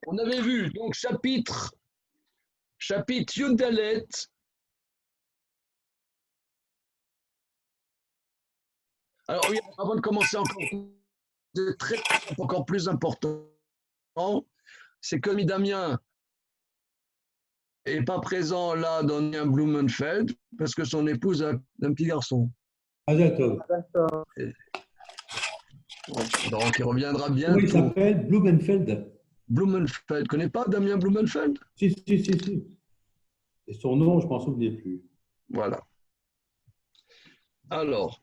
On avait vu, donc, chapitre Yundalet. Alors, oui, avant de commencer encore plus important, c'est que Damien n'est pas présent là dans Blumenfeld parce que son épouse a un petit garçon. D'accord. Donc, il reviendra bientôt. Comment il s'appelle? Blumenfeld. Blumenfeld. Connais pas Damien Blumenfeld? Si. Et son nom, je ne m'en souviens plus. Voilà. Alors,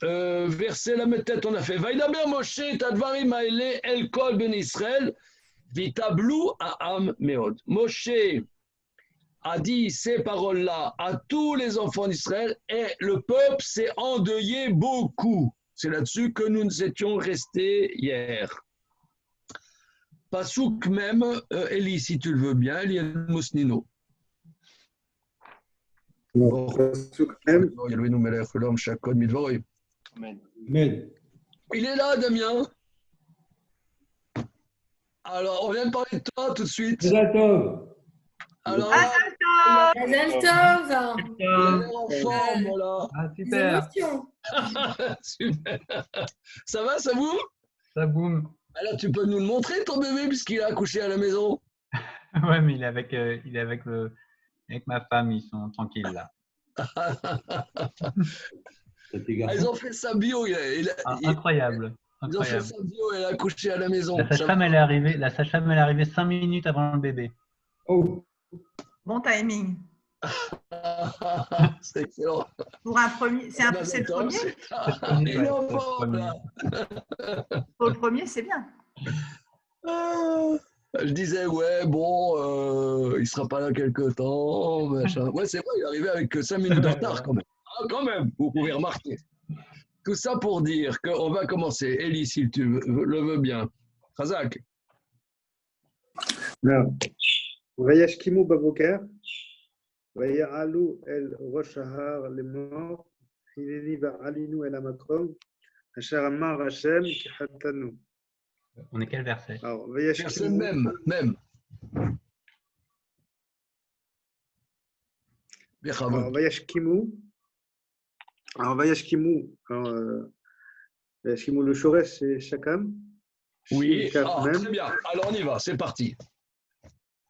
verset la tête, on a fait Vaïdaber Moshe Tadvarim Aele El Kol Ben Israël Vitablu Aham Meod. Moshe a dit ces paroles-là à tous les enfants d'Israël et le peuple s'est endeuillé beaucoup. C'est là-dessus que nous nous étions restés hier. Pasouk même, Eli, si tu le veux bien, Eli El Mousnino. Pasouk même. Il est là, Damien. Alors, on vient de parler de toi tout de suite. Alors, Mazal Tov. il a l'air en forme, voilà. Ah, Des super. émotions. Super. Ça va, ça boum? Ça boum. Alors, tu peux nous le montrer, ton bébé, puisqu'il a accouché à la maison? Ouais, mais il est avec ma femme, ils sont tranquilles là. Ils ont fait sa bio. Incroyable. Ils ont fait sa bio, elle a accouché à la maison. La sage-femme, elle est arrivée 5 minutes avant le bébé. Oh. Bon timing. C'est excellent. Pour un premier, c'est le premier. Il est en forme, là. Pour le premier, c'est bien. Je disais, ouais, bon, il ne sera pas là quelque temps. Machin. Ouais, c'est vrai, il est arrivé avec 5 minutes de retard quand même. Ah, quand même, vous pouvez remarquer. Tout ça pour dire qu'on va commencer. Elie, si tu le veux bien. Razak. Vayashkimu baboker, vaya'alu el rosh hahar lemor, hineni va'alinu el hamakom, asher amar Hashem kichatanu. On est quel verset? Alors, Verset même. Alors, Vayashkimu, le shoresh, c'est Shakam. Oui, très bien. Alors on y va, c'est parti.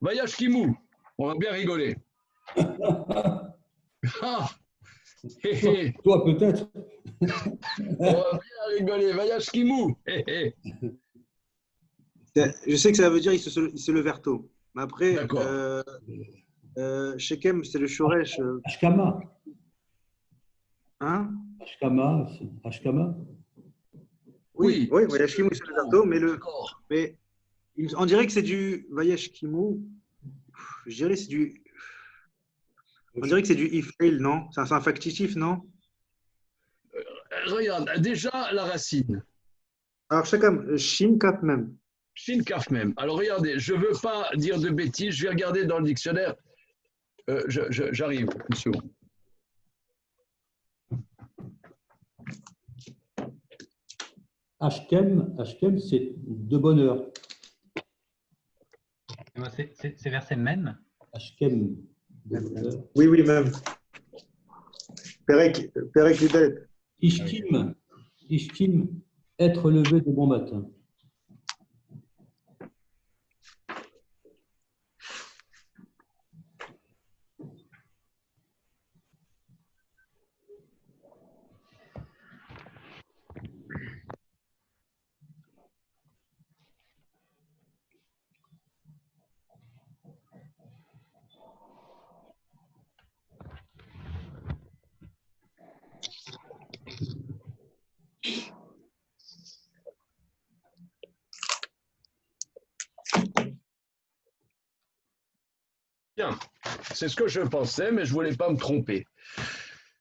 Vayash Kimou, on va bien rigoler. Toi, peut-être. On va bien rigoler. Vayash Kimou. Je sais que ça veut dire il se le verto. Mais après, Shekem, c'est le shoresh. Ashkama. Hein? Ashkama. Oui, Vayashkimu, c'est le verto, mais on dirait que c'est du Vayashkimu. Je dirais que c'est du. On dirait que c'est du Ifril, non? C'est un factitif, non? Regarde, déjà la racine. Alors, Shakam, Shin Kaf même. Shin Kaf même. Alors regardez, je ne veux pas dire de bêtises, je vais regarder dans le dictionnaire. J'arrive, monsieur. Ashkem, c'est de bonheur. C'est verset même? Ashkem. Oui, même. Perek Libet. Ishkim, être levé de bon matin. Bien, c'est ce que je pensais, mais je ne voulais pas me tromper.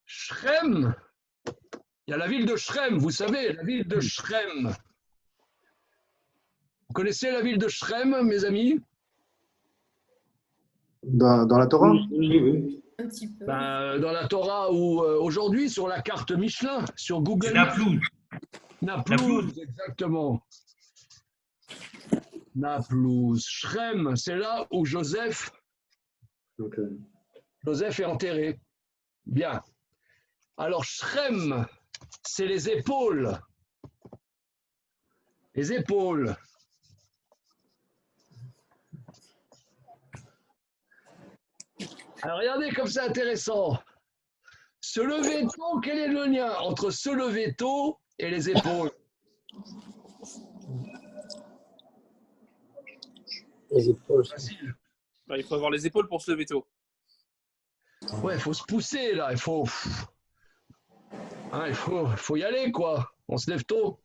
Shrem, il y a la ville de Shrem, vous savez, la ville de Shrem. Vous connaissez la ville de Shrem, mes amis? Dans la Torah? Oui. Un petit peu. Dans la Torah ou aujourd'hui sur la carte Michelin, sur Google. Naplouse. Naplouse, exactement. Naplouse. Shrem, c'est là où Joseph est enterré. Bien. Alors, Shrem, c'est les épaules. Les épaules. Alors, regardez comme c'est intéressant. Se lever tôt, quel est le lien entre se lever tôt et les épaules? Les épaules. Facile. Il faut avoir les épaules pour se lever tôt. Ouais, il faut se pousser là, il faut y aller quoi. On se lève tôt.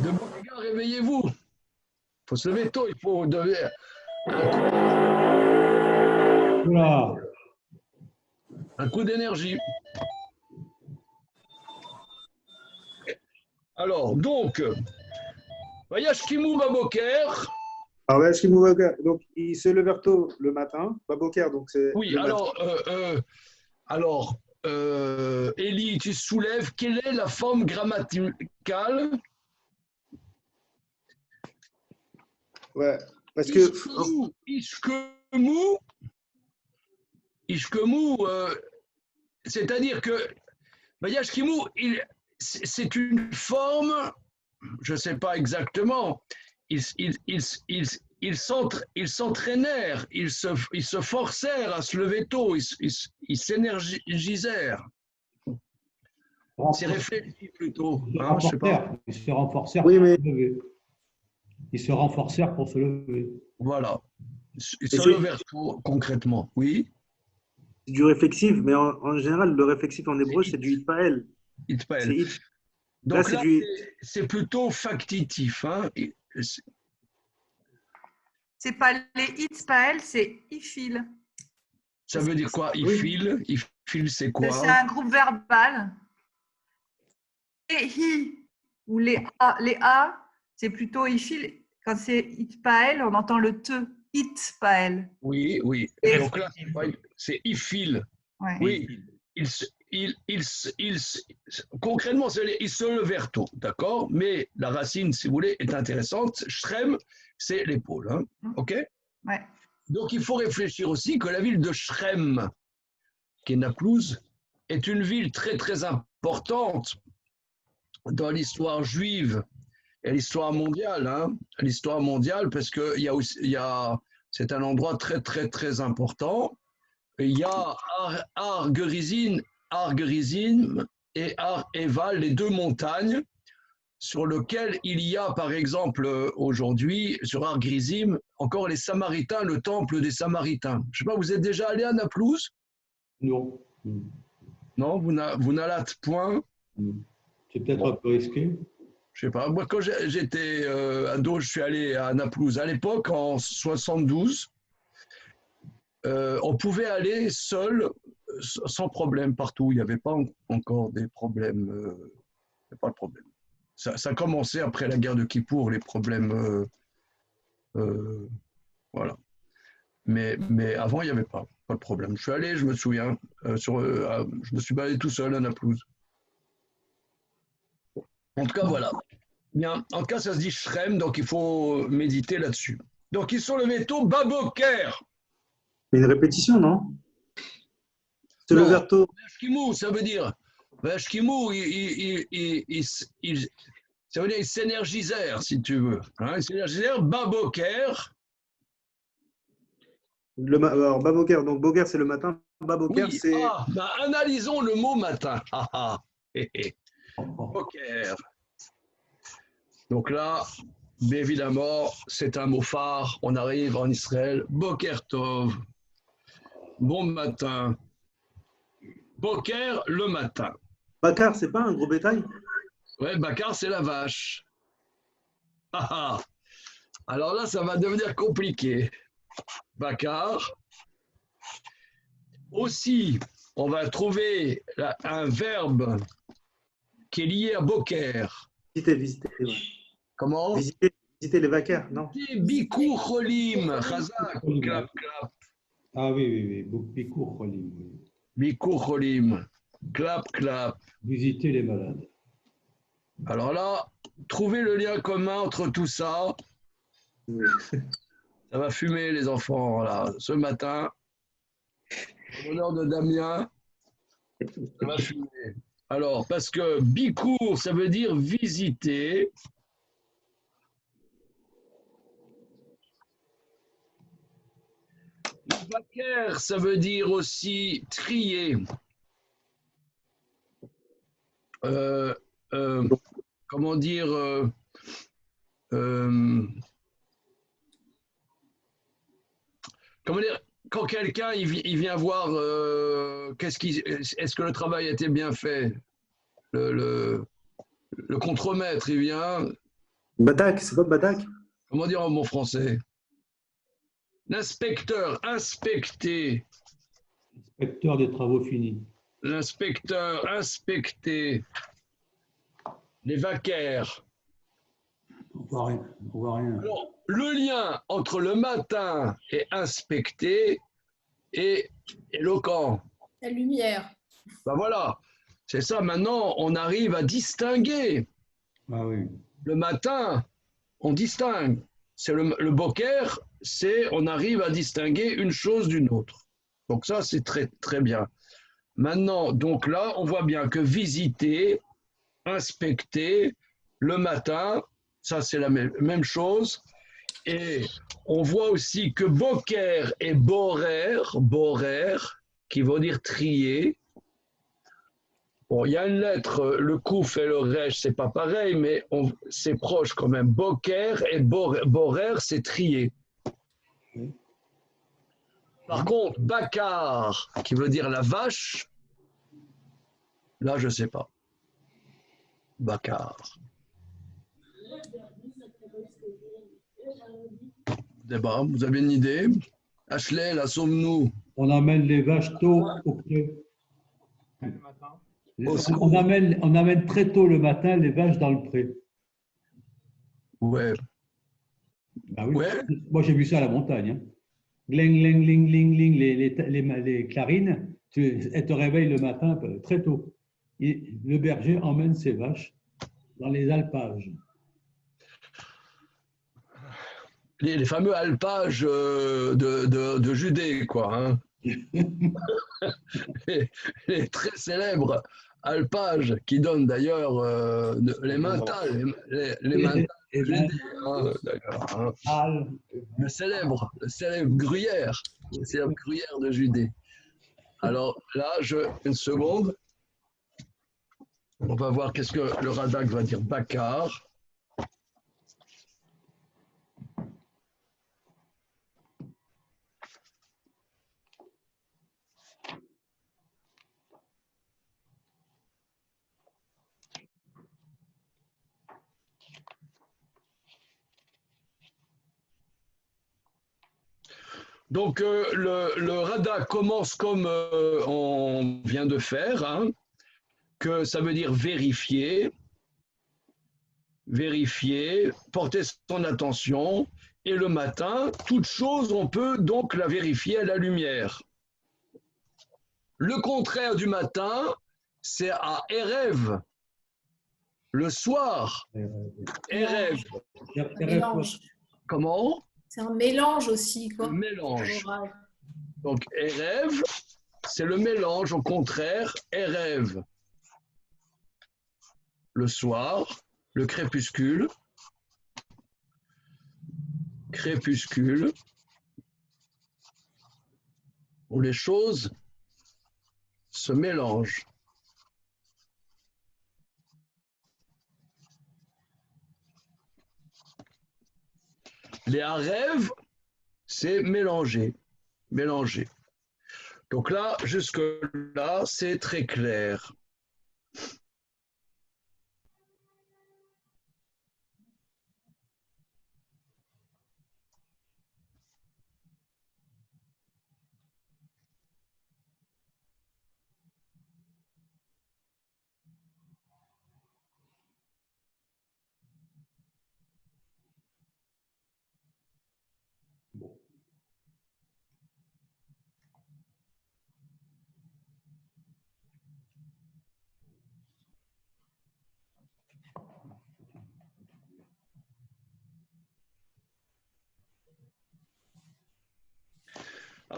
Debout les gars, réveillez-vous. Il faut se lever tôt, il faut devenir Voilà. un coup d'énergie. Alors, donc, voyage Kimou Baboker. Ah ouais, Shimou Baboker. Donc, il se lève tôt le matin. Baboker, donc c'est. Oui, alors, Élie, tu soulèves, quelle est la forme grammaticale? Ouais, parce que. Ishkemou, c'est-à-dire que voyage Kimou, c'est une forme, je ne sais pas exactement, ils s'entraînèrent, ils se forcèrent à se lever tôt, ils s'énergisèrent. C'est réfléchi plutôt. Hein, je sais pas. Ils se renforcèrent Oui, pour mais- se lever. Ils se renforcèrent pour se lever. Voilà. Ils se levèrent tôt, concrètement. Oui. C'est du réflexif, mais en général, le réflexif en hébreu, c'est du Itpael. Itpael. C'est it. Donc c'est là, du- c'est plutôt factitif. Hein. C'est pas les Itzpael, c'est Ifil. Ça veut dire quoi? Il file, c'est quoi? C'est un groupe verbal. Et hi, ou les A, c'est plutôt Ifil. Quand c'est Itpael, on entend le te. Itpael. Oui, oui. Et- Donc là, c'est il file. Ouais. Oui. Concrètement, il se levèrent tôt, d'accord? Mais la racine, si vous voulez, est intéressante. Shrem, c'est l'épaule. Hein? OK? Ouais. Donc, il faut réfléchir aussi que la ville de Shrem, qui est Naplouse, est une ville très, très importante dans l'histoire juive et l'histoire mondiale. Hein? L'histoire mondiale, parce que c'est un endroit très, très, très important. Il y a Ar-Gerizim et Ar-Eval, les deux montagnes, sur lesquelles il y a, par exemple, aujourd'hui, sur Ar-Gerizim, encore les Samaritains, le temple des Samaritains. Je ne sais pas, vous êtes déjà allé à Naplouse? Non. Non, vous n'allez point? C'est peut-être un peu risqué. Je ne sais pas. Moi, quand j'étais ado, je suis allé à Naplouse. À l'époque, en 72, on pouvait aller seul, sans problème, partout. Il n'y avait pas encore des problèmes. Il n'y a pas de problème. Ça commençait après la guerre de Kippour, les problèmes. Voilà. Mais avant, il n'y avait pas de problème. Je suis allé, je me souviens, je me suis baladé tout seul à Naplouse. En tout cas, voilà. Bien. En tout cas, ça se dit Shrem, donc il faut méditer là-dessus. Donc, ils sont levés tôt, Baboker. C'est une répétition, non? Se lever tôt. Vashkimou, ça veut dire. Vashkimou, ça veut dire ils s'énergisèrent, si tu veux. Hein, ils s'énergisèrent, Baboker. Alors, Baboker, donc Boker, c'est le matin. Baboker, Oui, c'est. analysons le mot matin. Boker. Donc là, bien évidemment, c'est un mot phare. On arrive en Israël. Boker Tov. Bon matin. Boker, le matin. Bakar, c'est pas un gros bétail? Ouais, Bakar, c'est la vache. Alors là, ça va devenir compliqué. Bakar. Aussi, on va trouver un verbe qui est lié à Boker. Visiter. Ouais. Comment? Visiter les vacaires, non? Bikur Cholim. Chazak. Clap, clap. Ah oui. Bikur Cholim. Bikur Cholim. Clap, clap. Visiter les malades. Alors là, trouvez le lien commun entre tout ça. Ça va fumer, les enfants, là. Ce matin, au l'honneur de Damien, ça va fumer. Alors, parce que Bicourt, ça veut dire visiter. Vaquer, ça veut dire aussi trier. Euh, comment dire comment dire quand quelqu'un il vient voir est-ce que le travail a été bien fait, le contremaître il vient, Badak, c'est pas Badak? comment dire en bon français, l'inspecteur inspecter, Inspecteur des travaux finis. l'inspecteur inspecter, les vaquers. On voit rien. On voit rien. Alors, le lien entre le matin et inspecter est éloquent. La lumière. Ben voilà, c'est ça. Maintenant, on arrive à distinguer. Ah oui. Le matin, on distingue. C'est le boker, on arrive à distinguer une chose d'une autre. Donc ça, c'est très, très bien. Maintenant, donc là, on voit bien que visiter, inspecter, le matin, ça c'est la même chose. Et on voit aussi que boker et borer, qui veut dire trier. Bon, il y a une lettre, le kouf et le resh, c'est pas pareil, mais c'est proche quand même. Boker et borer, c'est trier. Par contre, bakar, qui veut dire la vache, là, je sais pas. Bakar. Débat, vous avez une idée? Ashley, là, sommes-nous? On amène les vaches tôt au pré. Le matin. On amène très tôt le matin les vaches dans le pré. Ouais. Bah oui. Ouais. Moi, j'ai vu ça à la montagne. Hein. Gling, gling, gling, gling, gling, les clarines, elles te réveillent le matin très tôt. Et le berger emmène ses vaches dans les alpages. Les fameux alpages de Judée, quoi. Hein. les très célèbres alpages qui donnent d'ailleurs les mentales, les mentales de Judée. Hein, d'accord, hein. Le célèbre gruyère, le célèbre gruyère de Judée. Alors là, une seconde. On va voir qu'est-ce que le Radak va dire. Bakar. Donc, le Radak commence comme on vient de faire, hein, que ça veut dire vérifier, porter son attention, et le matin, toute chose, on peut donc la vérifier à la lumière. Le contraire du matin, c'est à Erev, le soir. Erev. Un mélange. Comment? C'est un mélange aussi, quoi. Un mélange. Donc, Erev, c'est le mélange, au contraire, Erev. Le soir, le crépuscule, où les choses se mélangent. Les Arev, c'est mélanger. Donc là, jusque-là, c'est très clair.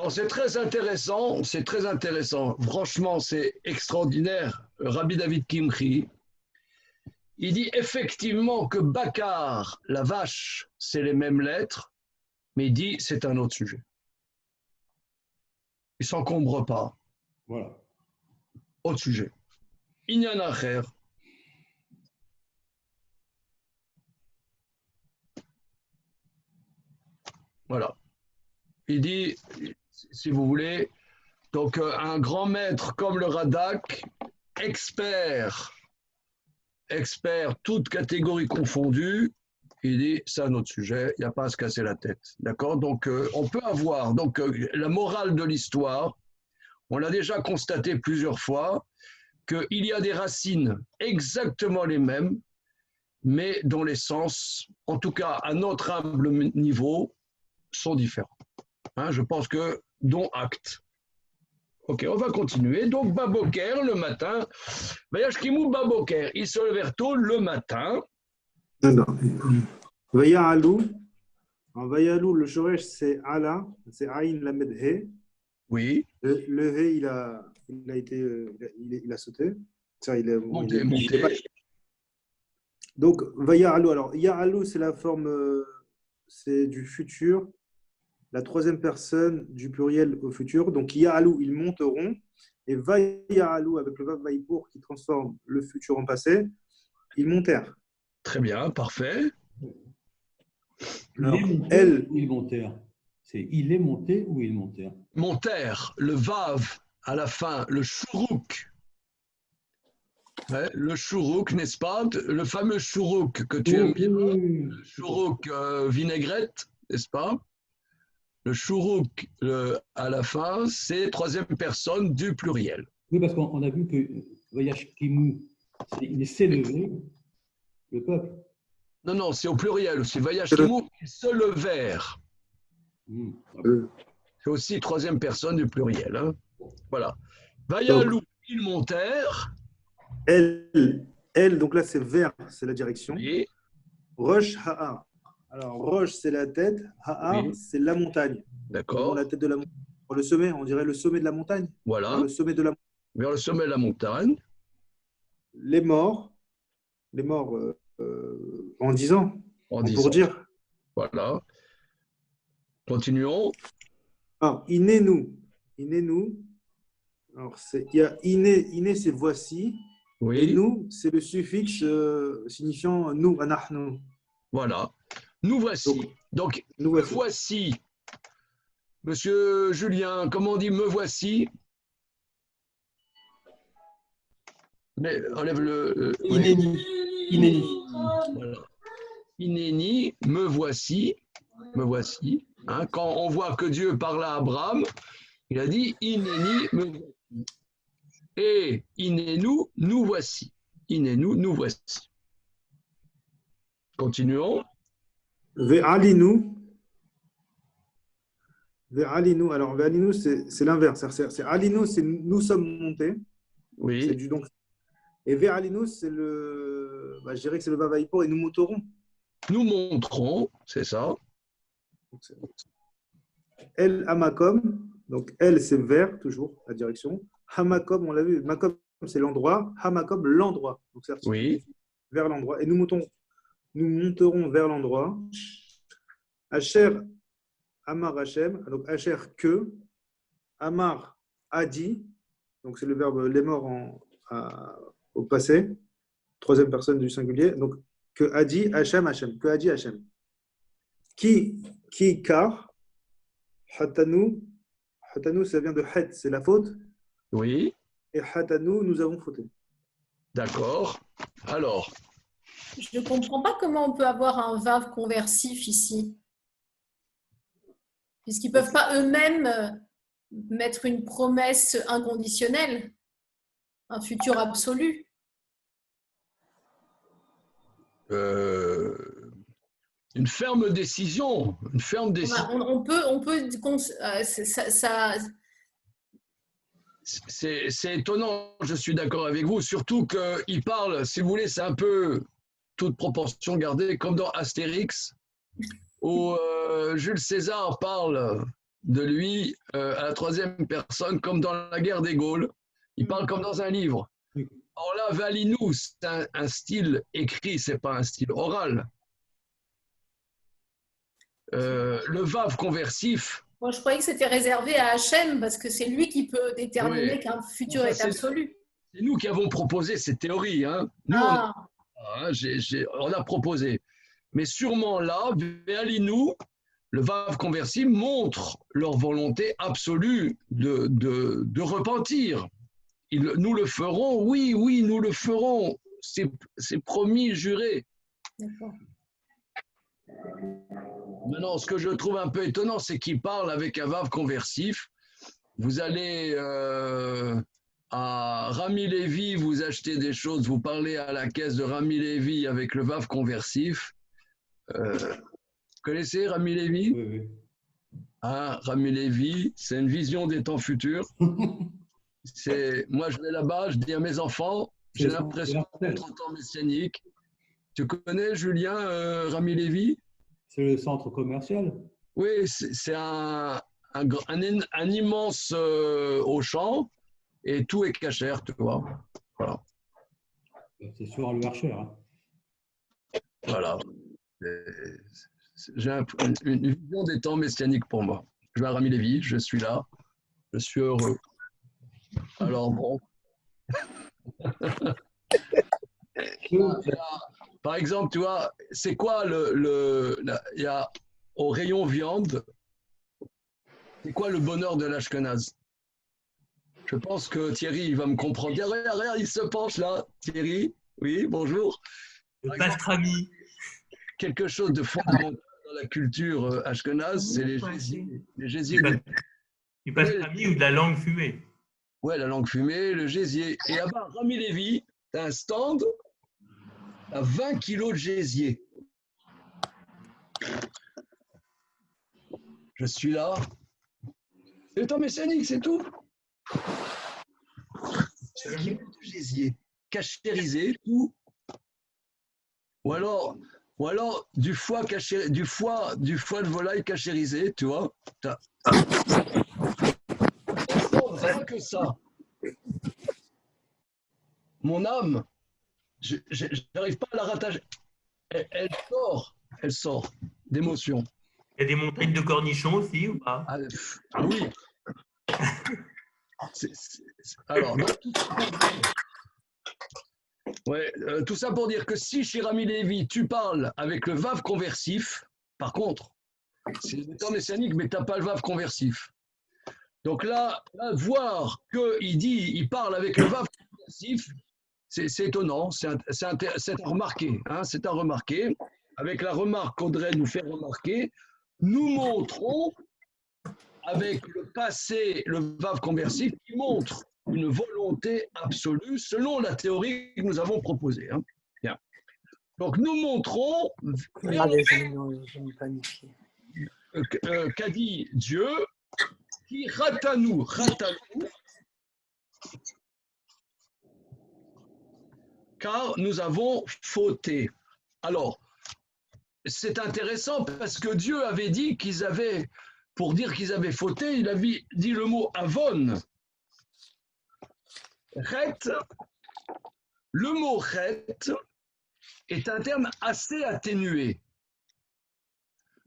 Alors, c'est très intéressant, c'est très intéressant. Franchement, c'est extraordinaire. Rabbi David Kimchi, il dit effectivement que Bakar, la vache, c'est les mêmes lettres, mais il dit c'est un autre sujet. Il ne s'encombre pas. Voilà. Autre sujet. Inyan Acher. Voilà. Il dit, si vous voulez, donc un grand maître comme le Radak, expert, toutes catégories confondues, il dit, c'est un autre sujet, il n'y a pas à se casser la tête. D'accord? Donc, on peut avoir la morale de l'histoire, on l'a déjà constaté plusieurs fois, qu'il y a des racines exactement les mêmes, mais dont les sens, en tout cas à notre humble niveau, sont différents. Hein, je pense que, dont acte. Ok, on va continuer. Donc, Baboker, le matin. Vayashkimu Baboker, ils se levèrent tôt le matin. Alors, Vaya'alou. En Vaya'alou, le shoresh, c'est Ala, c'est Aïn Lamed He. Oui. Le He, il a sauté. Ça, il est Monté. Donc, Vaya'alou. Alors, Ya'alou, c'est la forme, c'est du futur. La troisième personne du pluriel au futur. Donc, Ya'alou, ils monteront. Et Vaya'alou, avec le Vav Vaïpour qui transforme le futur en passé, ils montèrent. Très bien, parfait. Alors, ils montèrent. C'est il est monté ou ils montèrent. Montèrent, le Vav à la fin, le Shuruk. Ouais, le Shuruk, n'est-ce pas? Le fameux Shuruk que tu aimes bien. Le Shuruk vinaigrette, n'est-ce pas? Le Shuruk à la fin, c'est troisième personne du pluriel. Oui, parce qu'on a vu que Vayashkimu, il s'est levé, le peuple. Non, c'est au pluriel. C'est Vayashkimu, ils se levèrent. C'est aussi troisième personne du pluriel. Hein. Voilà. Vayalou, ils montèrent. Elle, donc là c'est vers, c'est la direction. Oui. Rosh Ha'a. Alors Rosh c'est la tête, Ha'a Oui. c'est la montagne. D'accord. La tête de la montagne. Le sommet, on dirait le sommet de la montagne. Voilà. Le sommet de la... Vers le sommet de la montagne. Les morts en 10 ans. En 10 pour ans. dire. Voilà. Continuons. Alors, Inénou. Alors, il y a Iné, c'est voici. Oui. Et nous, c'est le suffixe signifiant nous, anahnu. Voilà. Nous voici. Donc nous voici. Monsieur Julien, comment on dit me voici? Mais enlève le. Inéni. Inéni. Voilà. Inéni, me voici. Me voici. Hein, quand on voit que Dieu parle à Abraham, il a dit Inéni, me voici. Et Inénou, nous voici. Inénou, nous voici. Continuons. Ve'alinu. Ve'alinu. Alors, Ve'alinu, c'est l'inverse. C'est Alinu, c'est nous sommes montés. Oui. C'est du donc. Et Ve'alinu, c'est le. Je dirais que c'est le Vavaïpour et nous monterons. Nous monterons, c'est ça. El Hamakom. Donc, El, c'est vers, toujours, la direction. Hamakom, on l'a vu. Makom, c'est l'endroit. Hamakom, l'endroit. Donc, c'est oui. Vers l'endroit. Et nous monterons vers l'endroit. Asher, Amar Hashem. Donc, Asher, que. Amar, a dit. Donc, c'est le verbe les morts au passé. Troisième personne du singulier. Donc, que a dit Hashem, Hashem. Que a dit Hashem. Qui, car. Hatanu, ça vient de het, c'est la faute. Oui. Et hatanu, nous avons fauté. D'accord. Alors. Je ne comprends pas comment on peut avoir un vav conversif ici. Puisqu'ils ne peuvent pas eux-mêmes mettre une promesse inconditionnelle, un futur absolu. Une ferme décision. Une ferme décision. On peut c'est étonnant, je suis d'accord avec vous, surtout qu'il parle, si vous voulez, c'est un peu toute proportion gardée, comme dans Astérix, où Jules César parle de lui à la troisième personne, comme dans la guerre des Gaules. Il parle comme dans un livre. Or là, Valinu, c'est un style écrit, c'est pas un style oral. Le vav conversif. Moi, je croyais que c'était réservé à Hachem parce que c'est lui qui peut déterminer qu'un futur est absolu. C'est nous qui avons proposé cette théorie. Hein. Nous, on a proposé. Mais sûrement là, Valinu, le vav conversif montre leur volonté absolue de repentir. Nous le ferons, oui, nous le ferons. C'est promis, juré. D'accord. Maintenant, ce que je trouve un peu étonnant, c'est qu'il parle avec un vav conversif. Vous allez à Rami Lévi, vous achetez des choses, vous parlez à la caisse de Rami Lévi avec le vav conversif. Vous connaissez Rami Lévi? Oui. Hein, Rami Lévi, c'est une vision des temps futurs. Moi, je vais là-bas, je dis à mes enfants, j'ai l'impression d'être en temps messianique. Tu connais, Julien, Rami Lévi? C'est le centre commercial. Oui, c'est un immense Auchan et tout est cachère, tu vois. Voilà. C'est sur le Archer. Hein. Voilà. J'ai une vision des temps messianiques pour moi. Je vais à Rami Lévi, je suis là, je suis heureux. Alors bon. Par exemple, tu vois, c'est quoi il y a au rayon viande, c'est quoi le bonheur de l'Ashkenaz? Je pense que Thierry, il va me comprendre. Regarde, il se penche là. Thierry, oui, bonjour. Le pastrami. Quelque chose de fondamental dans la culture ashkenaz, c'est les gésiers. Du pastrami ou de la langue fumée? Ouais, la langue fumée, le gésier. Et là-bas, Rami Lévi, tu as un stand à 20 kilos de gésier. Je suis là. C'est le temps messianique, c'est tout. 20 kilos de gésier, cachérisé, tout. Ou alors du foie de volaille cachérisé, tu vois. Rien que ça. Mon âme, je n'arrive pas à la rattacher. Elle sort d'émotion. Il y a des montagnes de cornichons aussi ou pas? Oui. Alors, tout ça pour dire que si chez Rami Lévi, tu parles avec le vav conversif, par contre, c'est le temps messianique, mais tu n'as pas le vav conversif. Donc là voir qu'il parle avec le vav conversif, c'est étonnant, c'est à remarquer. Hein, c'est à remarquer. Avec la remarque qu'Audrey nous fait remarquer, nous montrons avec le passé, le vav conversif, qui montre une volonté absolue selon la théorie que nous avons proposée. Hein. Bien. Donc nous montrons qu'a dit Dieu, qui ratanou, car nous avons fauté. Alors, c'est intéressant parce que Dieu avait dit qu'ils avaient, pour dire qu'ils avaient fauté, il avait dit le mot avon. Chet, le mot chet est un terme assez atténué.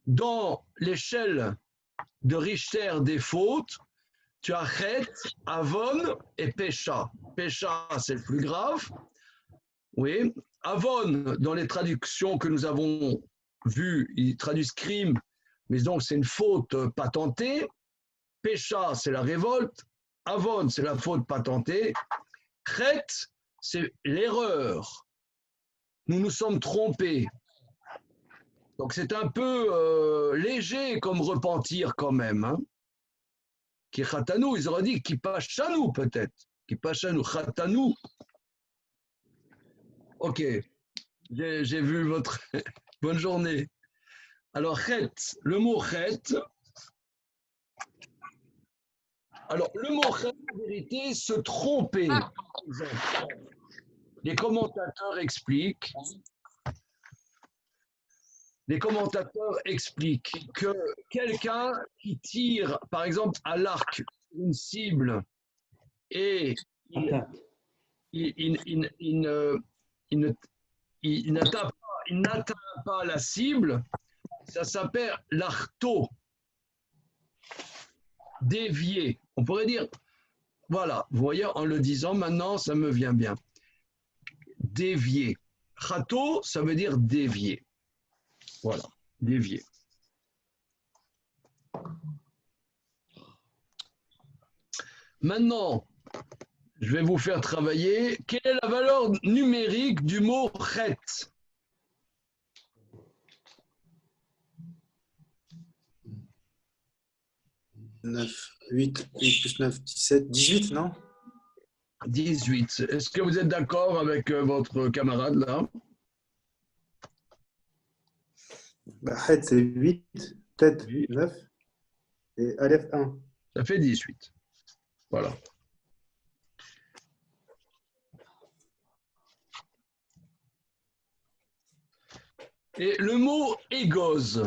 Dans l'échelle de Richter des fautes, tu as chet, avon et pécha. Pécha, c'est le plus grave. Oui. Avon, dans les traductions que nous avons vues, ils traduisent crime, mais donc c'est une faute patentée. Pécha, c'est la révolte. Avon, c'est la faute patentée. Chet, c'est l'erreur. Nous nous sommes trompés. Donc c'est un peu léger comme repentir quand même. Hein. Qui khatanou, ils auraient dit qui pachanou peut-être. Qui pachanou, khatanou. Ok, j'ai vu votre bonne journée. Alors chet, le mot chet. Alors, le mot chet, en vérité, se tromper. Les commentateurs expliquent les commentateurs expliquent que quelqu'un qui tire, par exemple, à l'arc une cible et Attaque. il n'atteint pas la cible, ça s'appelle l'arto, dévié. On pourrait dire, voilà, vous voyez, en le disant maintenant, ça me vient bien. Dévié. Rato, ça veut dire dévié. Voilà, dévié. Maintenant, je vais vous faire travailler. Quelle est la valeur numérique du mot chet? 9, 8 plus 9, 17, 18, non? 18. Est-ce que vous êtes d'accord avec votre camarade là? Bah, Het, c'est 8, Tet, 9, et Aleph, 1. Ça fait 18. Voilà. Et le mot égose.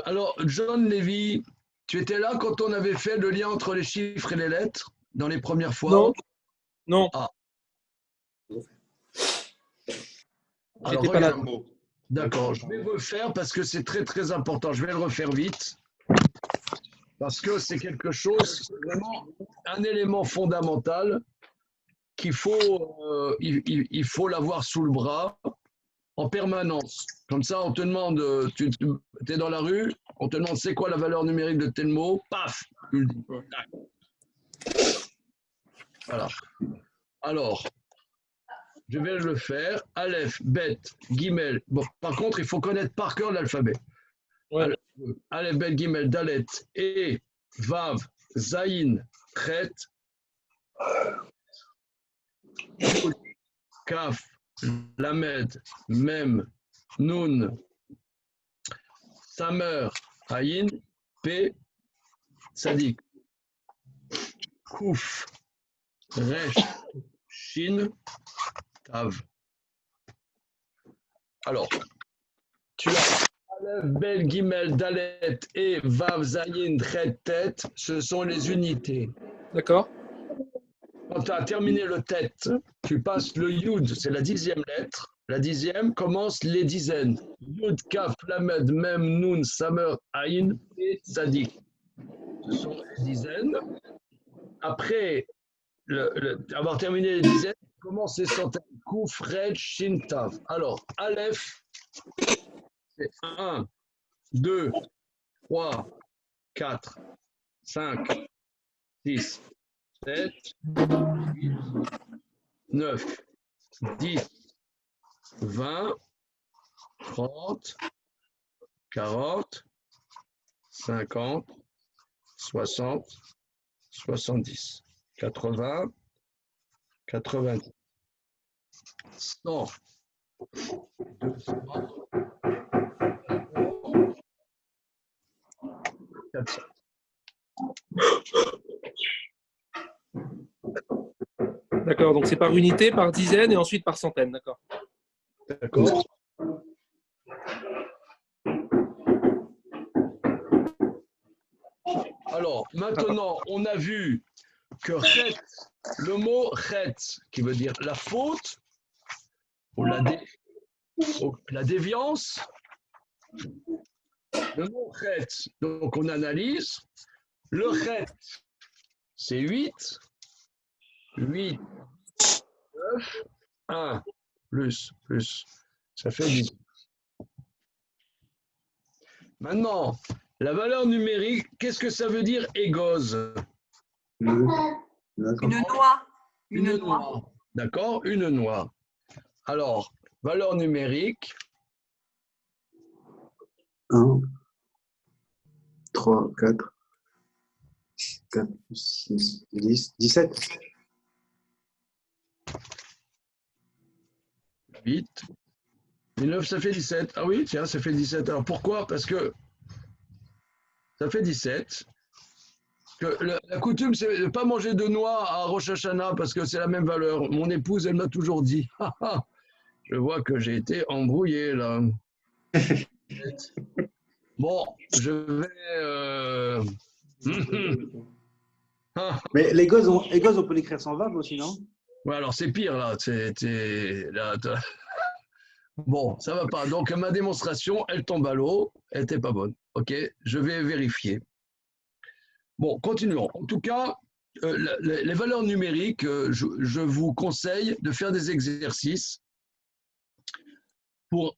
Alors, John Levy, tu étais là quand on avait fait le lien entre les chiffres et les lettres dans les premières fois? Non. Non. Ah. J'étais pas là. D'accord, je vais refaire parce que c'est très très important. Je vais le refaire vite parce que c'est quelque chose, c'est vraiment un élément fondamental qu'il faut, il faut l'avoir sous le bras en permanence. Comme ça, on te demande, tu es dans la rue, on te demande c'est quoi la valeur numérique de tel mot, paf, tu le dis. Voilà. Alors, je vais le faire. Aleph, Bet, Gimel. Bon, par contre, il faut connaître par cœur l'alphabet. Ouais. Aleph, Bet, Gimel, Dalet, et Vav, Zayin, Chet, Kaf, Lamed, Mem, Nun, Samer, Ayin, P, Tzadik, Kouf, Resh, Shin, Tav. Alors, tu as Aleph, Bel, Gimel, Dalet et Vav, Zayin, Chet, Tet, ce sont les unités. D'accord. Quand tu as terminé le tête, tu passes le yud, c'est la 10e lettre. La 10e commence les dizaines. Yud, Kaf, Lamed, Mem, Nun, Samer, Aïn et Tzadik. Ce sont les dizaines. Après avoir terminé les dizaines, commence les centaines. Kouf, Red, Shin, Tav. Alors, Aleph, c'est 1, 2, 3, 4, 5, 6, 7, 8, 9, 10, 20, 30, 40, 50, 60, 70, 80, 90, 100, 200, 400. D'accord. Donc c'est par unité, par dizaine et ensuite par centaine. D'accord. D'accord. Alors, maintenant, on a vu que chet, le mot chet, qui veut dire la faute, ou la déviance, le mot chet, donc on analyse, le chet, c'est 8, 8, 9, 1, plus, ça fait 10. Maintenant, la valeur numérique, qu'est-ce que ça veut dire égose? Une noix. Une noix. D'accord? Une noix. Alors, valeur numérique. 1, 3, 4, 4, 6, 10, 17. 8. 9, ça fait 17. Ah oui, tiens, ça fait 17. Alors pourquoi? Parce que ça fait 17. La coutume, c'est de ne pas manger de noix à Rosh Hashanah parce que c'est la même valeur. Mon épouse, elle m'a toujours dit. Je vois que j'ai été embrouillé là. Bon, je vais. Mais les gosses, on peut l'écrire sans verbe aussi, non? Ouais, alors c'est pire là. Là, bon, ça va pas. Donc ma démonstration, elle tombe à l'eau. Elle n'était pas bonne. Ok, je vais vérifier. Bon, continuons. En tout cas, les valeurs numériques, je vous conseille de faire des exercices pour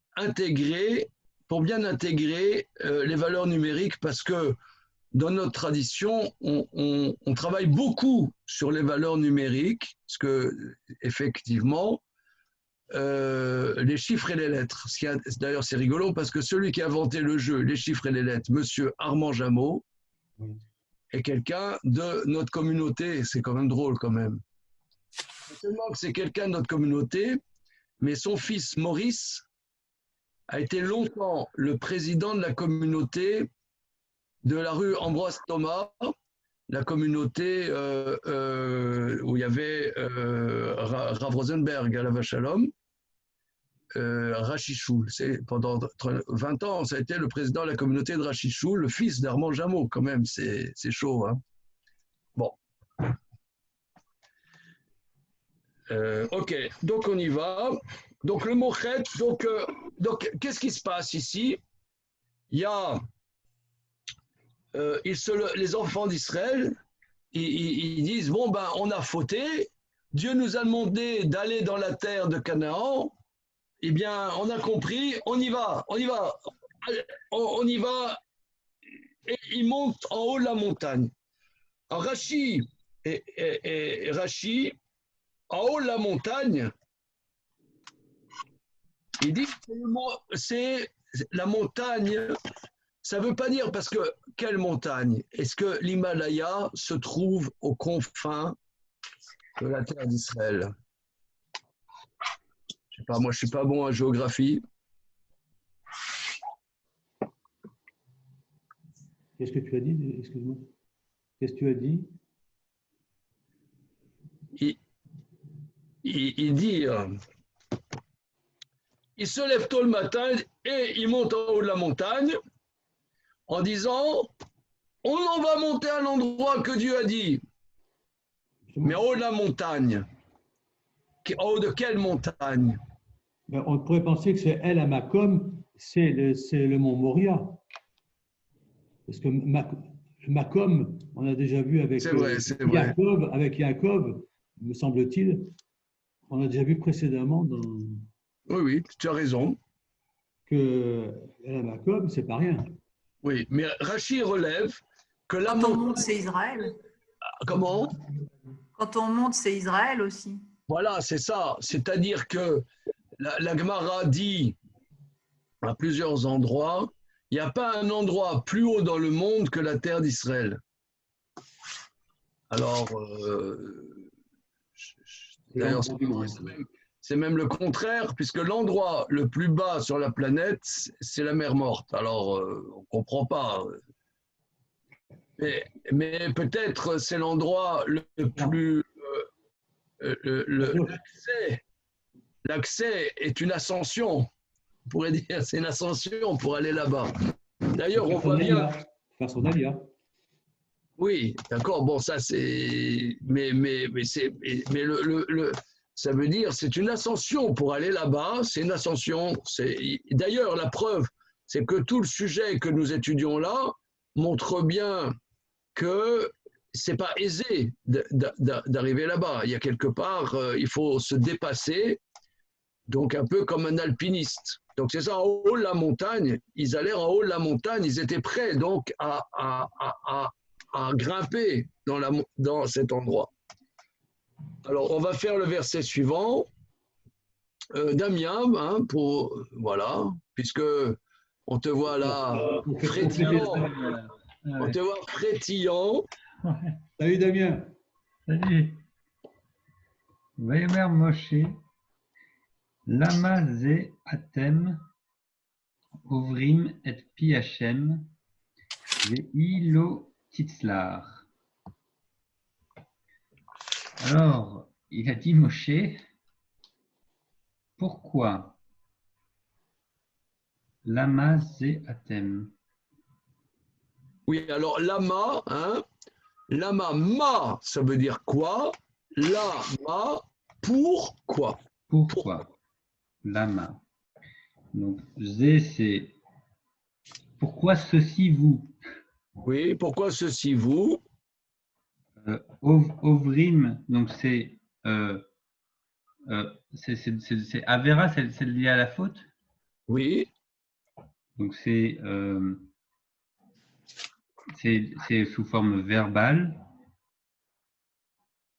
bien intégrer les valeurs numériques, parce que dans notre tradition, on travaille beaucoup sur les valeurs numériques, parce que effectivement, les chiffres et les lettres. D'ailleurs, c'est rigolo parce que celui qui a inventé le jeu, les chiffres et les lettres, Monsieur Armand Jameau, est quelqu'un de notre communauté. C'est quand même drôle quand même. Non seulement que c'est quelqu'un de notre communauté, mais son fils Maurice a été longtemps le président de la communauté de la rue Ambroise Thomas, la communauté où il y avait Rav Rosenberg à la Vache à l'Homme, Rachichoul. Pendant 20 ans, ça a été le président de la communauté de Rachichoul, le fils d'Armand Jameau, quand même, c'est chaud. Hein. Bon. Ok, donc on y va. Donc le mot chet, donc qu'est-ce qui se passe ici? Il y a les enfants d'Israël, ils disent, bon ben on a fauté, Dieu nous a demandé d'aller dans la terre de Canaan, eh bien on a compris, on y va, et ils montent en haut de la montagne. Alors Rachi et Rachi, en haut de la montagne, il dit que c'est la montagne. Ça ne veut pas dire, parce que quelle montagne? Est-ce que l'Himalaya se trouve aux confins de la terre d'Israël? Je sais pas, moi je ne suis pas bon en géographie. Qu'est-ce que tu as dit? Excuse-moi. Qu'est-ce que tu as dit? Il dit, il se lève tôt le matin et il monte en haut de la montagne en disant, on en va monter à l'endroit que Dieu a dit. Mais en haut de la montagne. En haut de quelle montagne? On pourrait penser que c'est El Hamakom, c'est le mont Moria. Parce que Makom, on a déjà vu avec Yaakov, me semble-t-il, on a déjà vu précédemment dans... Oui, tu as raison. Que El Hamakom, c'est pas rien. Oui, mais Rachi relève que la Quand on monte, c'est Israël. Comment? Quand on monte, c'est Israël aussi. Voilà, c'est ça. C'est-à-dire que la Gemara dit à plusieurs endroits, il n'y a pas un endroit plus haut dans le monde que la terre d'Israël. Alors, d'ailleurs, c'est même le contraire, puisque l'endroit le plus bas sur la planète, c'est la mer Morte. Alors, on ne comprend pas. Mais peut-être c'est l'endroit le plus... l'accès est une ascension. On pourrait dire c'est une ascension pour aller là-bas. D'ailleurs, on voit bien... Faire son alia. Oui, d'accord. Bon, ça c'est... Mais ça veut dire c'est une ascension pour aller là-bas. C'est une ascension. D'ailleurs, la preuve, c'est que tout le sujet que nous étudions là montre bien que c'est pas aisé d'arriver là-bas. Il y a quelque part, il faut se dépasser, donc un peu comme un alpiniste. Donc c'est ça, en haut de la montagne, ils allèrent en haut de la montagne, ils étaient prêts donc à grimper dans cet endroit. Alors on va faire le verset suivant. Damien, hein, voilà, puisque on te voit là frétillant. On te voit frétillant. Salut Damien. Salut. Vayomer Moshe, Lama ze atem, Ovrim et pi Hashem, ve'i lo titzlar. Alors, il a dit Moshe, pourquoi Lama Ze Atem. Oui, alors lama, hein, lama, ma, ça veut dire quoi? Lama, pourquoi? Pourquoi Lama. Donc, Zé, c'est pourquoi ceci vous. Oui, pourquoi ceci vous? Ovrim, donc c'est Avera, c'est lié à la faute. Oui. Donc c'est sous forme verbale.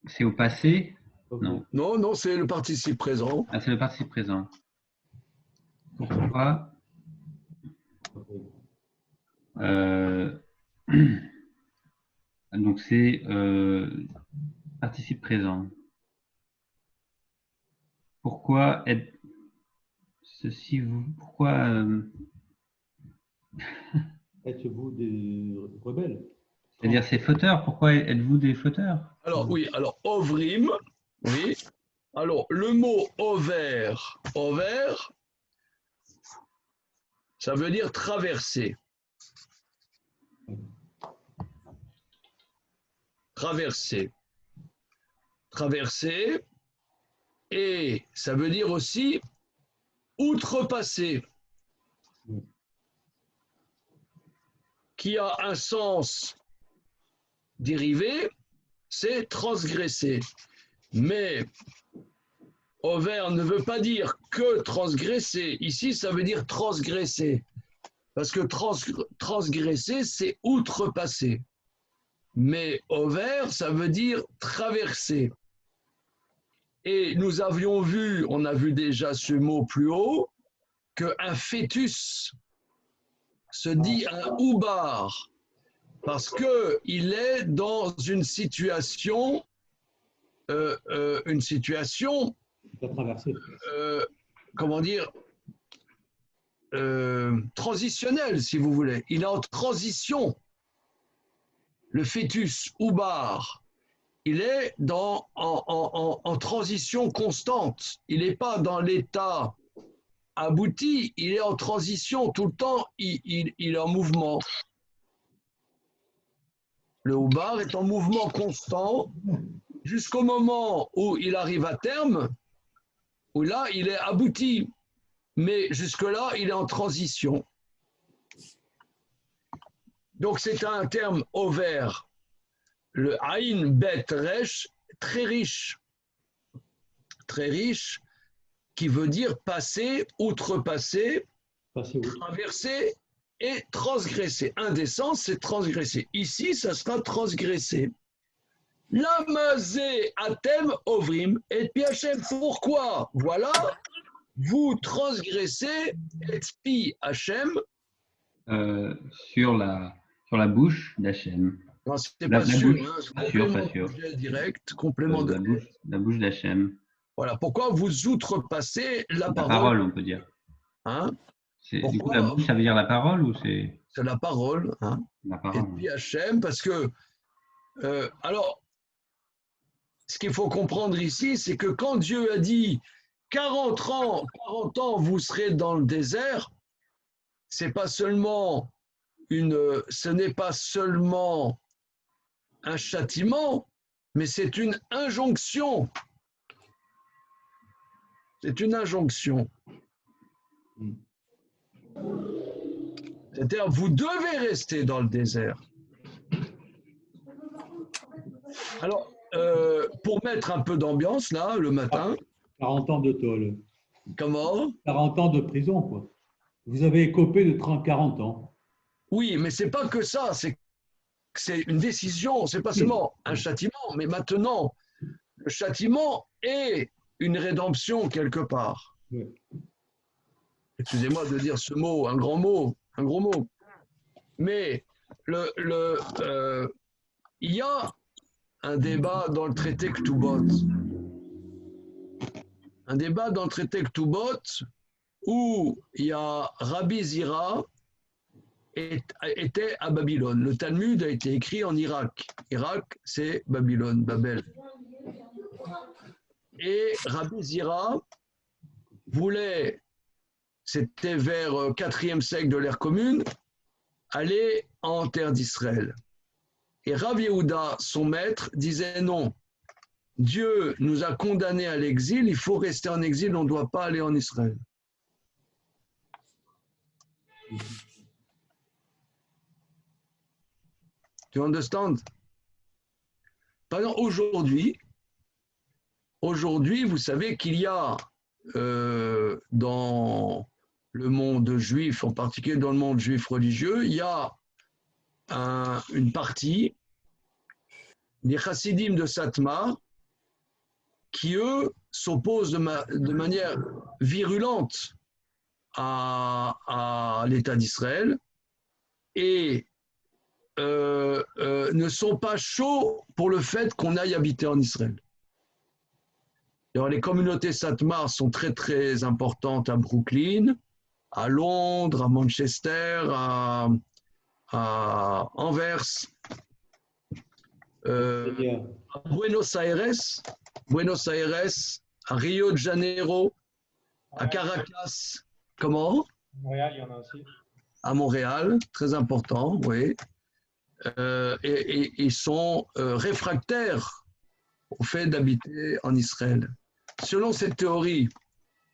C'est au passé? Non. Non, non, c'est le participe présent. Ah, c'est le participe présent. Pourquoi donc c'est participe présent. Pourquoi êtes ceci vous? Pourquoi êtes-vous des rebelles? C'est-à-dire ces fauteurs. Pourquoi êtes-vous des fauteurs? Alors oui, alors ovrim, oui. Alors le mot over, ça veut dire traverser. Traverser. Traverser. Et ça veut dire aussi outrepasser. Qui a un sens dérivé, c'est transgresser. Mais over ne veut pas dire que transgresser. Ici, ça veut dire transgresser. Parce que transgresser, c'est outrepasser. Mais over, ça veut dire traverser. Et nous avions vu, on a vu déjà ce mot plus haut, qu'un fœtus se dit un oubar, parce qu'il est dans une situation comment dire, transitionnelle, si vous voulez. Il est en transition. Le fœtus oubar, il est en transition constante. Il n'est pas dans l'état abouti, il est en transition tout le temps, il est en mouvement. Le oubar est en mouvement constant jusqu'au moment où il arrive à terme, où là, il est abouti. Mais jusque-là, il est en transition. Donc, c'est un terme over. Le Aïn Bet Resh, très riche, qui veut dire passer, outrepasser, traverser et transgresser. Un des sens, c'est transgresser. Ici, ça sera transgresser. Lamazé atem ovrim et piachem. Pourquoi? Voilà, vous transgressez et pi Hachem. Sur la bouche d'Hachem. Non, c'est pas sûr. Pas sûr. Direct, complément de la bouche d'Hachem. Voilà. Pourquoi vous outrepassez la parole? La parole, on peut dire. Hein? Du coup, la bouche, ça veut dire la parole ou c'est? C'est la parole. Hein? La parole. Et puis Hachem, parce que alors, ce qu'il faut comprendre ici, c'est que quand Dieu a dit 40 ans, vous serez dans le désert, ce n'est pas seulement un châtiment, mais c'est une injonction. C'est une injonction. C'est-à-dire, vous devez rester dans le désert. Alors, pour mettre un peu d'ambiance, là, le matin. 40 ans de tôle. Comment? 40 ans de prison, quoi. Vous avez écopé de 40 ans. Oui, mais c'est pas que ça, c'est une décision, c'est pas seulement un châtiment, mais maintenant, le châtiment est une rédemption quelque part. Oui. Excusez-moi de dire ce mot, un gros mot. Mais il y a un débat dans le traité Ktubot. Un débat dans le traité Ktubot où il y a Rabbi Zira était à Babylone. Le Talmud a été écrit en Irak. Irak, c'est Babylone, Babel. Et Rabbi Zira voulait, c'était vers 4e siècle de l'ère commune, aller en terre d'Israël. Et Rav Yehuda, son maître, disait non, Dieu nous a condamnés à l'exil, il faut rester en exil, on ne doit pas aller en Israël. Tu understand? Par exemple, aujourd'hui, vous savez qu'il y a dans le monde juif, en particulier dans le monde juif religieux, il y a une partie des chassidim de Satmar qui, eux, s'opposent de manière virulente à l'État d'Israël et ne sont pas chauds pour le fait qu'on aille habiter en Israël. Alors, les communautés Satmar sont très très importantes à Brooklyn, à Londres, à Manchester, à Anvers, à Buenos Aires, à Rio de Janeiro, à Caracas. Comment? Montréal, il y en a aussi. À Montréal, très important, oui. Et ils sont réfractaires au fait d'habiter en Israël. Selon cette théorie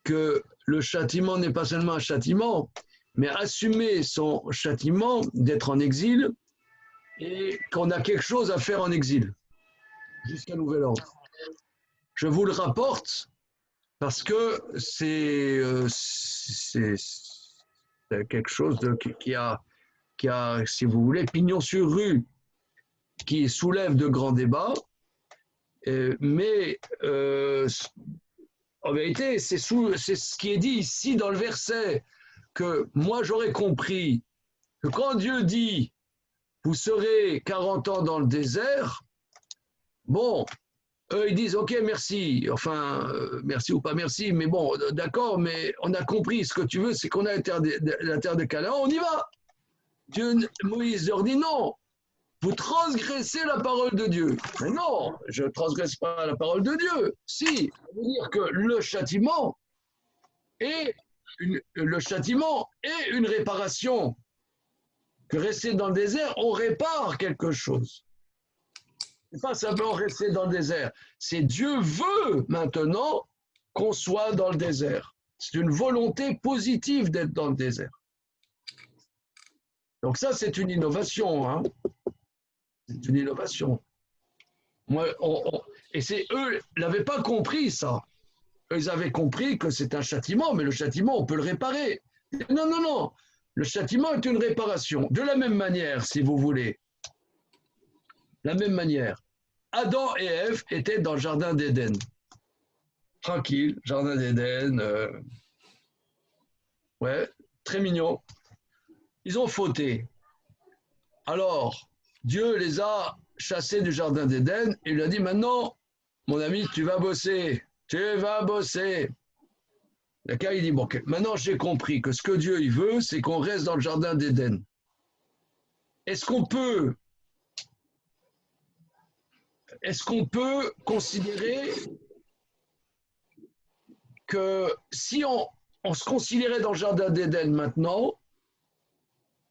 que le châtiment n'est pas seulement un châtiment, mais assumer son châtiment d'être en exil et qu'on a quelque chose à faire en exil jusqu'à nouvel ordre. Je vous le rapporte parce que c'est quelque chose qui a, si vous voulez, pignon sur rue, qui soulève de grands débats, mais en vérité, c'est ce qui est dit ici dans le verset, que moi j'aurais compris que quand Dieu dit « vous serez 40 ans dans le désert », bon, eux ils disent « ok, merci », enfin, merci ou pas merci, mais bon, d'accord, mais on a compris, ce que tu veux, c'est qu'on a la terre de Canaan, on y va. Moïse leur dit « non ». Vous transgressez la parole de Dieu. Mais non, je ne transgresse pas la parole de Dieu. Si, ça veut dire que le châtiment est une réparation. Que rester dans le désert, on répare quelque chose. Ce n'est pas simplement rester dans le désert. C'est Dieu veut maintenant qu'on soit dans le désert. C'est une volonté positive d'être dans le désert. Donc ça, c'est une innovation, hein. C'est une innovation. Et c'est eux n'avaient pas compris ça. Eux, ils avaient compris que c'est un châtiment, mais le châtiment, on peut le réparer. Non, non, non. Le châtiment est une réparation. De la même manière, si vous voulez. La même manière. Adam et Ève étaient dans le jardin d'Éden. Tranquille, jardin d'Éden. Ouais, très mignon. Ils ont fauté. Alors, Dieu les a chassés du jardin d'Éden et il lui a dit maintenant, mon ami, tu vas bosser. Tu vas bosser. D'accord, il dit bon, okay. Maintenant j'ai compris que ce que Dieu il veut, c'est qu'on reste dans le jardin d'Éden. Est-ce qu'on peut considérer que si on se considérait dans le jardin d'Éden maintenant,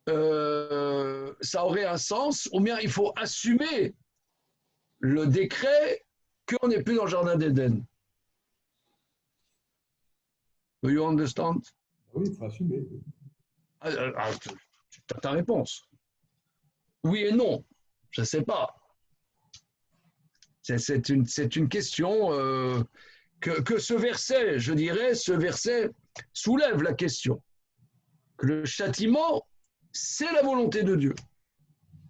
ça aurait un sens, ou bien il faut assumer le décret qu'on n'est plus dans le jardin d'Éden. Do you understand? Oui, il faut assumer. Tu as ta réponse. Oui et non, je ne sais pas. C'est une question que ce verset, je dirais, ce verset soulève la question. Que le châtiment, c'est la volonté de Dieu.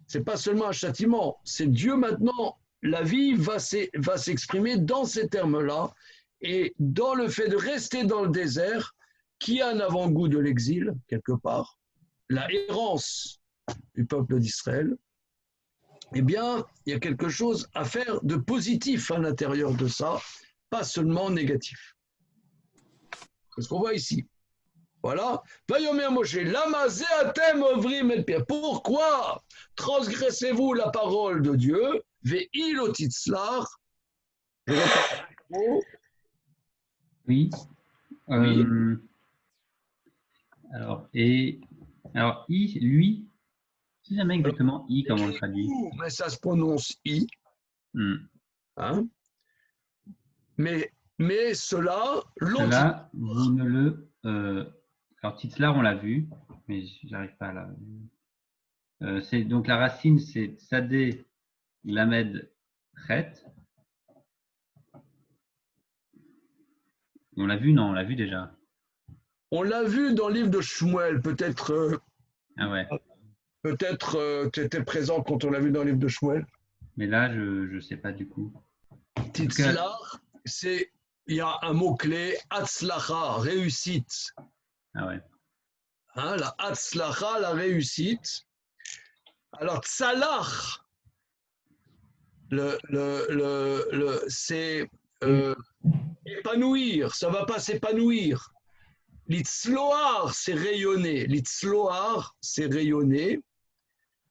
Ce n'est pas seulement un châtiment, c'est Dieu maintenant. La vie va s'exprimer dans ces termes-là et dans le fait de rester dans le désert, qui a un avant-goût de l'exil, quelque part, la errance du peuple d'Israël, eh bien, il y a quelque chose à faire de positif à l'intérieur de ça, pas seulement négatif. C'est ce qu'on voit ici. Voilà. Pourquoi transgressez-vous la parole de Dieu? Oui. Oui. Alors, I, lui, je ne sais jamais exactement I, comment on le traduit. Mais ça se prononce I. Hein? Mais cela, l'autre. Cela, vous ne le. Alors, Titzlar, on l'a vu, mais j'arrive pas à la. Donc, la racine, c'est Tsadé, Lamed, Chet. On l'a vu, non? On l'a vu déjà. On l'a vu dans le livre de Shmuel, peut-être. Ah ouais. Peut-être tu étais présent quand on l'a vu dans le livre de Shmuel. Mais là, je ne sais pas du coup. Titzlar, il y a un mot-clé, Hatzlacha, réussite. Ah ouais. Hein, la Hatzlacha, la réussite. Alors, Tzalach, c'est épanouir, ça ne va pas s'épanouir. L'itzloar, c'est rayonner. L'itzloar, c'est rayonner.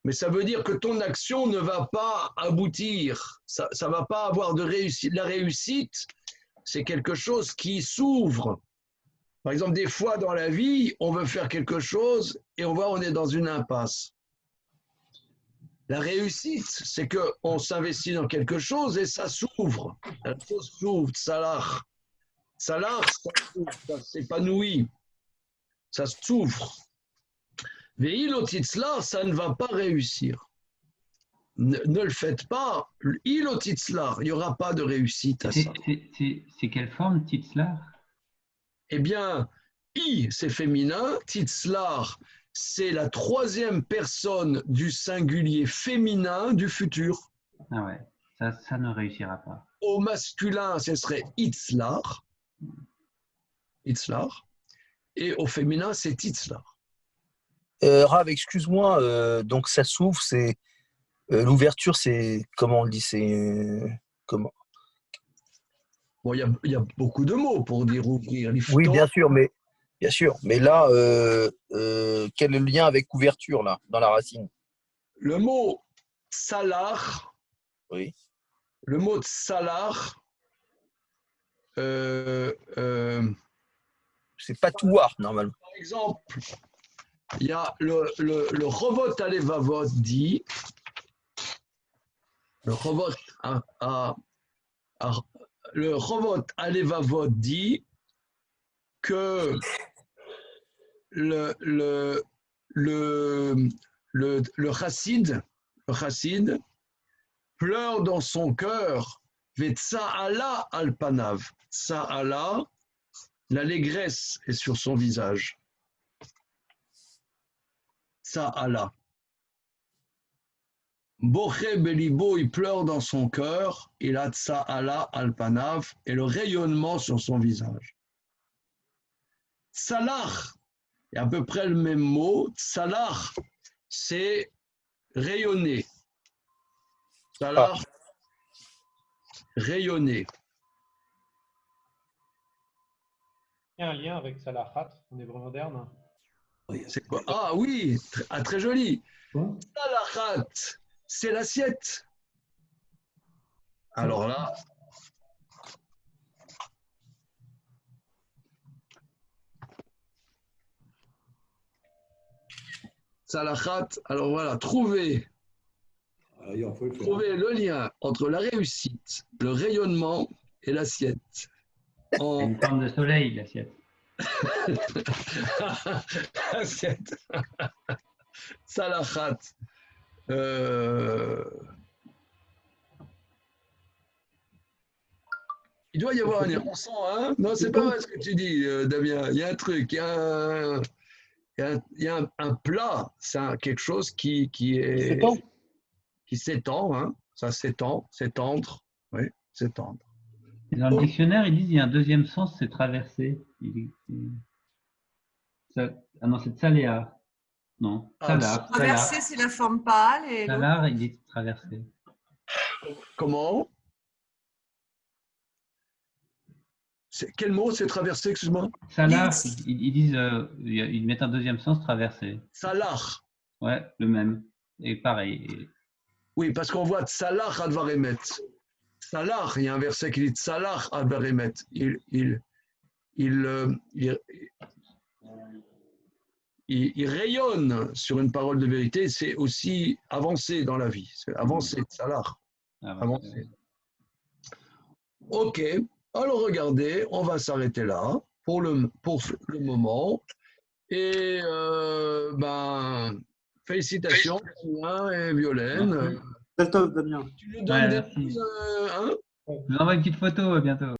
Mais ça veut dire que ton action ne va pas aboutir. Ça ne va pas avoir de réussite. La réussite, c'est quelque chose qui s'ouvre. Par exemple, des fois dans la vie, on veut faire quelque chose et on voit on est dans une impasse. La réussite, c'est qu'on s'investit dans quelque chose et ça s'ouvre. La chose s'ouvre, Salah. Salah, ça s'épanouit. Ça s'ouvre. Mais Ilotitzla, ça ne va pas réussir. Ne le faites pas. Ilotitzla, il n'y aura pas de réussite à ça. C'est quelle forme, Titzlar? Eh bien, I, c'est féminin. Titzlar, c'est la troisième personne du singulier féminin du futur. Ah ouais, ça ne réussira pas. Au masculin, ce serait Itzlar. Itzlar. Et au féminin, c'est Titzlar. Rav, excuse-moi, donc ça s'ouvre, c'est l'ouverture, c'est comment on le dit, c'est comment? Bon, il y a beaucoup de mots pour dire ouvrir. Oui, bien sûr, mais là, quel est le lien avec ouverture là, dans la racine? Le mot salar. Oui. Le mot salar. C'est pas touar normalement. Par exemple. Il y a le Rovot Alevavot dit, le Rovot Alevavot dit que le chassid pleure dans son cœur, Vetsa'ala alpanav. Tsa'ala, l'allégresse est sur son visage. Tsa'ala. Boché Belibo, il pleure dans son cœur, il a Tsa'ala alpanav, et le rayonnement sur son visage. Tsalach, il y a à peu près le même mot. Tsalach, c'est rayonner. Tsalach, rayonner. Il y a un lien avec Salachat en hébreu moderne. C'est quoi? Ah oui, très joli. Salachat, c'est l'assiette. Alors là, Salachat, alors voilà, trouvez le lien entre la réussite, le rayonnement et l'assiette. Une forme de soleil, l'assiette. Assiette. Salachat. Il doit y avoir un on sent, hein? Non, c'est pas vrai ce que tu dis, Damien. Il y a un truc, il y a un plat, c'est quelque chose qui s'étend, hein? Ça s'étend, s'étendre, oui, s'étendre. Dans le dictionnaire, ils disent qu'il y a un deuxième sens, c'est traverser. Ah non, c'est tsaléa. Non, salar. Traverser, c'est la forme pâle. Et salar, il dit traverser. Comment? Quel mot c'est traverser, excuse-moi? Salar, ils disent, ils mettent un deuxième sens, traverser. Salar. Ouais, le même. Et pareil. Oui, parce qu'on voit Tsalar Advaremet. Salar, il y a un verset qui dit Tsalar Advaremet. Il il rayonne sur une parole de vérité, c'est aussi avancer dans la vie. C'est avancer, salah. Avancer. Ok, alors regardez, on va s'arrêter là pour le moment. Et félicitations, Damien et Violaine. C'est top, Damien. Tu nous donnes des merci. choses, hein? Je vous envoie une petite photo bientôt.